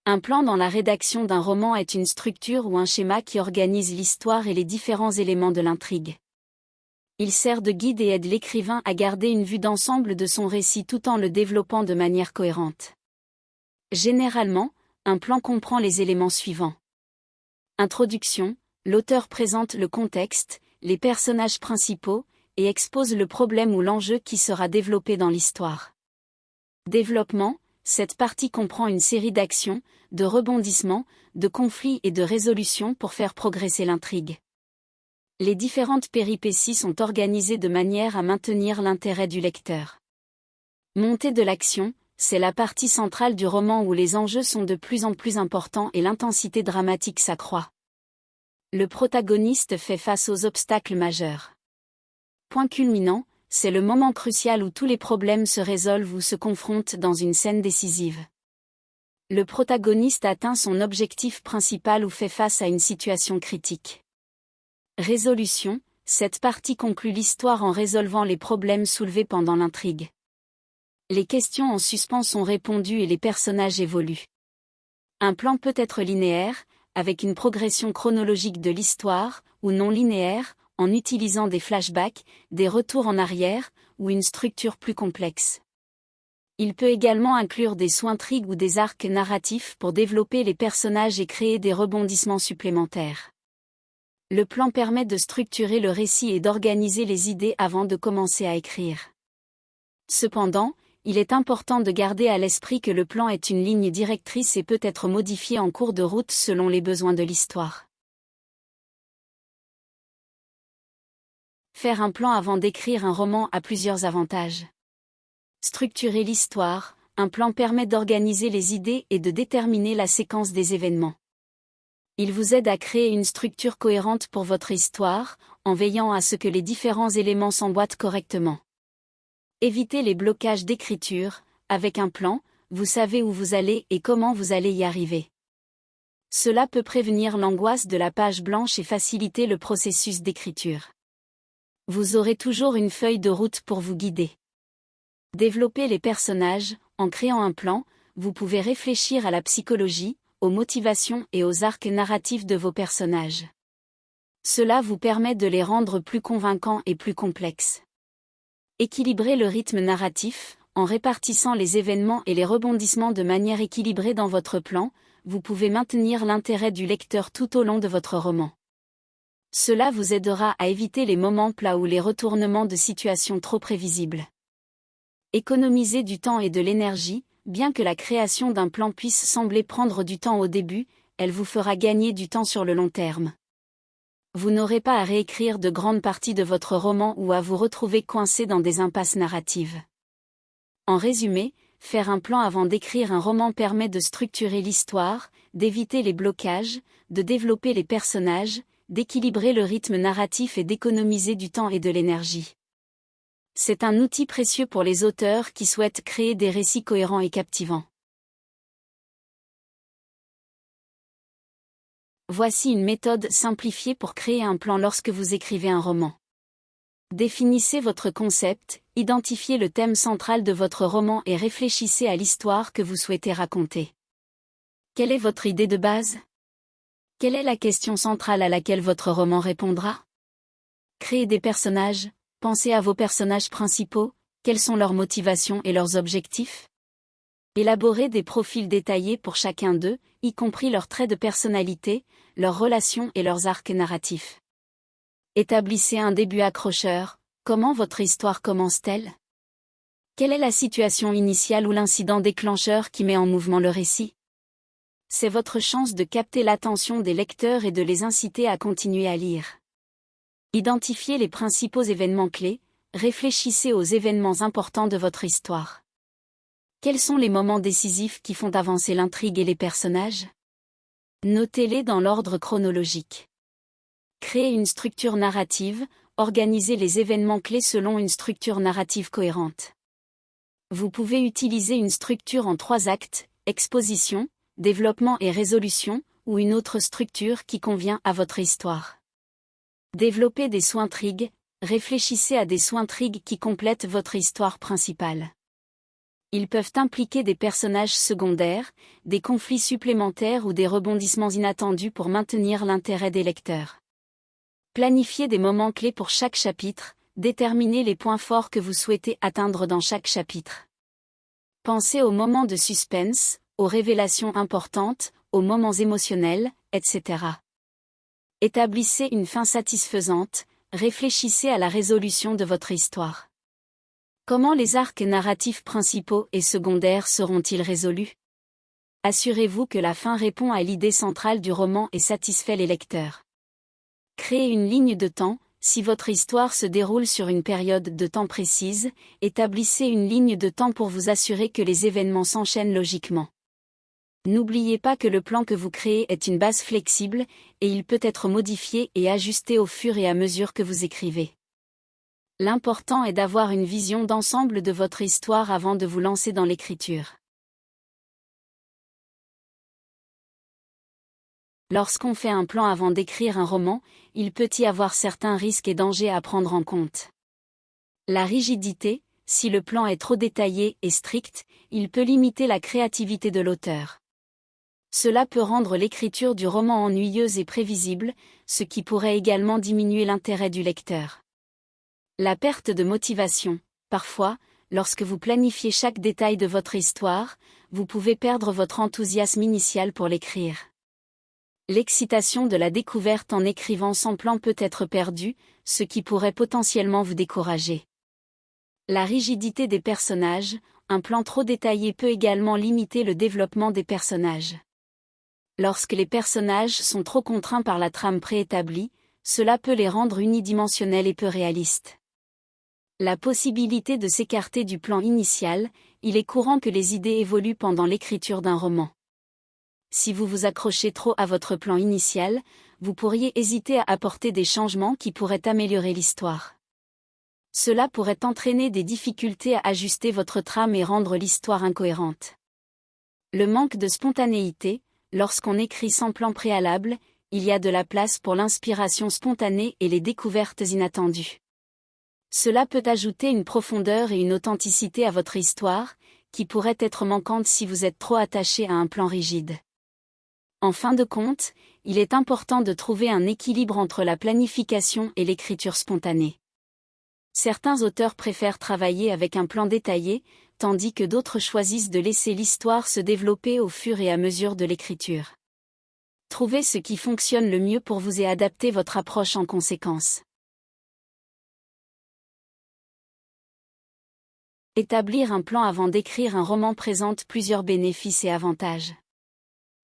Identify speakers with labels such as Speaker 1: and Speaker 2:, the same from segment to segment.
Speaker 1: Un plan dans la rédaction d'un roman est une structure ou un schéma qui organise l'histoire et les différents éléments de l'intrigue. Il sert de guide et aide l'écrivain à garder une vue d'ensemble de son récit tout en le développant de manière cohérente. Généralement, un plan comprend les éléments suivants. Introduction, l'auteur présente le contexte, les personnages principaux, et expose le problème ou l'enjeu qui sera développé dans l'histoire. Développement, cette partie comprend une série d'actions, de rebondissements, de conflits et de résolutions pour faire progresser l'intrigue. Les différentes péripéties sont organisées de manière à maintenir l'intérêt du lecteur. Montée de l'action, c'est la partie centrale du roman où les enjeux sont de plus en plus importants et l'intensité dramatique s'accroît. Le protagoniste fait face aux obstacles majeurs. Point culminant, c'est le moment crucial où tous les problèmes se résolvent ou se confrontent dans une scène décisive. Le protagoniste atteint son objectif principal ou fait face à une situation critique. Résolution, cette partie conclut l'histoire en résolvant les problèmes soulevés pendant l'intrigue. Les questions en suspens sont répondues et les personnages évoluent. Un plan peut être linéaire, avec une progression chronologique de l'histoire, ou non linéaire, en utilisant des flashbacks, des retours en arrière, ou une structure plus complexe. Il peut également inclure des sous-intrigues ou des arcs narratifs pour développer les personnages et créer des rebondissements supplémentaires. Le plan permet de structurer le récit et d'organiser les idées avant de commencer à écrire. Cependant, il est important de garder à l'esprit que le plan est une ligne directrice et peut être modifié en cours de route selon les besoins de l'histoire. Faire un plan avant d'écrire un roman a plusieurs avantages. Structurer l'histoire, un plan permet d'organiser les idées et de déterminer la séquence des événements. Il vous aide à créer une structure cohérente pour votre histoire, en veillant à ce que les différents éléments s'emboîtent correctement. Évitez les blocages d'écriture, avec un plan, vous savez où vous allez et comment vous allez y arriver. Cela peut prévenir l'angoisse de la page blanche et faciliter le processus d'écriture. Vous aurez toujours une feuille de route pour vous guider. Développez les personnages, en créant un plan, vous pouvez réfléchir à la psychologie, aux motivations et aux arcs narratifs de vos personnages. Cela vous permet de les rendre plus convaincants et plus complexes. Équilibrez le rythme narratif, en répartissant les événements et les rebondissements de manière équilibrée dans votre plan, vous pouvez maintenir l'intérêt du lecteur tout au long de votre roman. Cela vous aidera à éviter les moments plats ou les retournements de situation trop prévisibles. Économisez du temps et de l'énergie, bien que la création d'un plan puisse sembler prendre du temps au début, elle vous fera gagner du temps sur le long terme. Vous n'aurez pas à réécrire de grandes parties de votre roman ou à vous retrouver coincé dans des impasses narratives. En résumé, faire un plan avant d'écrire un roman permet de structurer l'histoire, d'éviter les blocages, de développer les personnages, d'équilibrer le rythme narratif et d'économiser du temps et de l'énergie. C'est un outil précieux pour les auteurs qui souhaitent créer des récits cohérents et captivants. Voici une méthode simplifiée pour créer un plan lorsque vous écrivez un roman. Définissez votre concept, identifiez le thème central de votre roman et réfléchissez à l'histoire que vous souhaitez raconter. Quelle est votre idée de base? Quelle est la question centrale à laquelle votre roman répondra? Créez des personnages, pensez à vos personnages principaux, quelles sont leurs motivations et leurs objectifs? Élaborez des profils détaillés pour chacun d'eux, y compris leurs traits de personnalité, leurs relations et leurs arcs narratifs. Établissez un début accrocheur, comment votre histoire commence-t-elle? Quelle est la situation initiale ou l'incident déclencheur qui met en mouvement le récit? C'est votre chance de capter l'attention des lecteurs et de les inciter à continuer à lire. Identifiez les principaux événements clés, réfléchissez aux événements importants de votre histoire. Quels sont les moments décisifs qui font avancer l'intrigue et les personnages? Notez-les dans l'ordre chronologique. Créez une structure narrative, organisez les événements clés selon une structure narrative cohérente. Vous pouvez utiliser une structure en 3 actes, exposition, développement et résolution, ou une autre structure qui convient à votre histoire. Développez des sous-intrigues, réfléchissez à des sous-intrigues qui complètent votre histoire principale. Ils peuvent impliquer des personnages secondaires, des conflits supplémentaires ou des rebondissements inattendus pour maintenir l'intérêt des lecteurs. Planifiez des moments clés pour chaque chapitre, déterminez les points forts que vous souhaitez atteindre dans chaque chapitre. Pensez aux moments de suspense, aux révélations importantes, aux moments émotionnels, etc. Établissez une fin satisfaisante, réfléchissez à la résolution de votre histoire. Comment les arcs narratifs principaux et secondaires seront-ils résolus? Assurez-vous que la fin répond à l'idée centrale du roman et satisfait les lecteurs. Créez une ligne de temps. Si votre histoire se déroule sur une période de temps précise, établissez une ligne de temps pour vous assurer que les événements s'enchaînent logiquement. N'oubliez pas que le plan que vous créez est une base flexible, et il peut être modifié et ajusté au fur et à mesure que vous écrivez. L'important est d'avoir une vision d'ensemble de votre histoire avant de vous lancer dans l'écriture. Lorsqu'on fait un plan avant d'écrire un roman, il peut y avoir certains risques et dangers à prendre en compte. La rigidité, si le plan est trop détaillé et strict, il peut limiter la créativité de l'auteur. Cela peut rendre l'écriture du roman ennuyeuse et prévisible, ce qui pourrait également diminuer l'intérêt du lecteur. La perte de motivation. Parfois, lorsque vous planifiez chaque détail de votre histoire, vous pouvez perdre votre enthousiasme initial pour l'écrire. L'excitation de la découverte en écrivant sans plan peut être perdue, ce qui pourrait potentiellement vous décourager. La rigidité des personnages. Un plan trop détaillé peut également limiter le développement des personnages. Lorsque les personnages sont trop contraints par la trame préétablie, cela peut les rendre unidimensionnels et peu réalistes. La possibilité de s'écarter du plan initial. Il est courant que les idées évoluent pendant l'écriture d'un roman. Si vous vous accrochez trop à votre plan initial, vous pourriez hésiter à apporter des changements qui pourraient améliorer l'histoire. Cela pourrait entraîner des difficultés à ajuster votre trame et rendre l'histoire incohérente. Le manque de spontanéité. Lorsqu'on écrit sans plan préalable, il y a de la place pour l'inspiration spontanée et les découvertes inattendues. Cela peut ajouter une profondeur et une authenticité à votre histoire, qui pourrait être manquante si vous êtes trop attaché à un plan rigide. En fin de compte, il est important de trouver un équilibre entre la planification et l'écriture spontanée. Certains auteurs préfèrent travailler avec un plan détaillé, tandis que d'autres choisissent de laisser l'histoire se développer au fur et à mesure de l'écriture. Trouvez ce qui fonctionne le mieux pour vous et adaptez votre approche en conséquence. Établir un plan avant d'écrire un roman présente plusieurs bénéfices et avantages.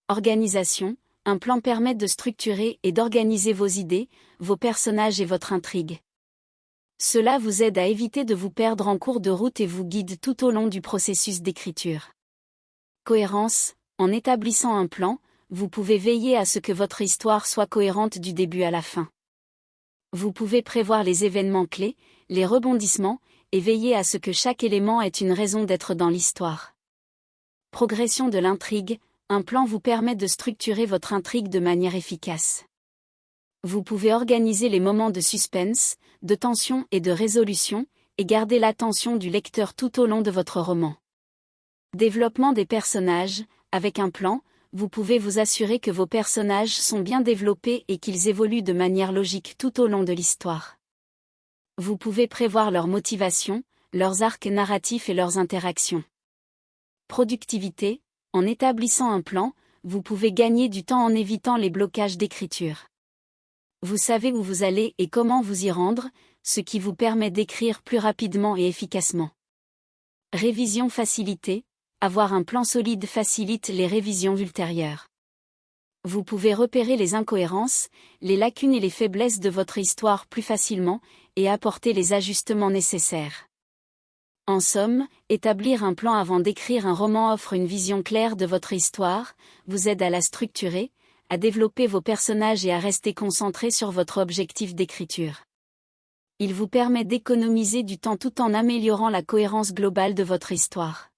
Speaker 1: Organisation. Un plan permet de structurer et d'organiser vos idées, vos personnages et votre intrigue. Cela vous aide à éviter de vous perdre en cours de route et vous guide tout au long du processus d'écriture. Cohérence. En établissant un plan, vous pouvez veiller à ce que votre histoire soit cohérente du début à la fin. Vous pouvez prévoir les événements clés, les rebondissements, et veiller à ce que chaque élément ait une raison d'être dans l'histoire. Progression de l'intrigue. Un plan vous permet de structurer votre intrigue de manière efficace. Vous pouvez organiser les moments de suspense, de tension et de résolution, et garder l'attention du lecteur tout au long de votre roman. Développement des personnages. Avec un plan, vous pouvez vous assurer que vos personnages sont bien développés et qu'ils évoluent de manière logique tout au long de l'histoire. Vous pouvez prévoir leurs motivations, leurs arcs narratifs et leurs interactions. Productivité. En établissant un plan, vous pouvez gagner du temps en évitant les blocages d'écriture. Vous savez où vous allez et comment vous y rendre, ce qui vous permet d'écrire plus rapidement et efficacement. Révision facilitée. Avoir un plan solide facilite les révisions ultérieures. Vous pouvez repérer les incohérences, les lacunes et les faiblesses de votre histoire plus facilement, et apporter les ajustements nécessaires. En somme, établir un plan avant d'écrire un roman offre une vision claire de votre histoire, vous aide à la structurer, à développer vos personnages et à rester concentré sur votre objectif d'écriture. Il vous permet d'économiser du temps tout en améliorant la cohérence globale de votre histoire.